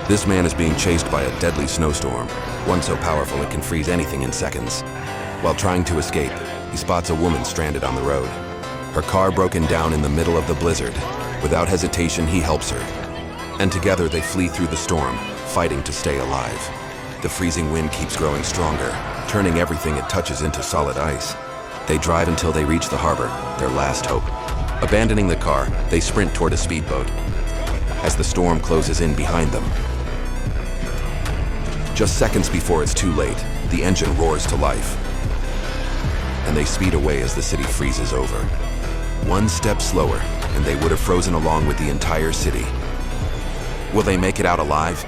This man is being chased by a deadly snowstorm, one so powerful it can freeze anything in seconds. While trying to escape, he spots a woman stranded on the road. Her car broken down in the middle of the blizzard. Without hesitation, he helps her. And together they flee through the storm, fighting to stay alive. The freezing wind keeps growing stronger, turning everything it touches into solid ice. They drive until they reach the harbor, their last hope. Abandoning the car, they sprint toward a speedboat. As the storm closes in behind them, just seconds before it's too late, the engine roars to life. And they speed away as the city freezes over. One step slower, and they would have frozen along with the entire city. Will they make it out alive?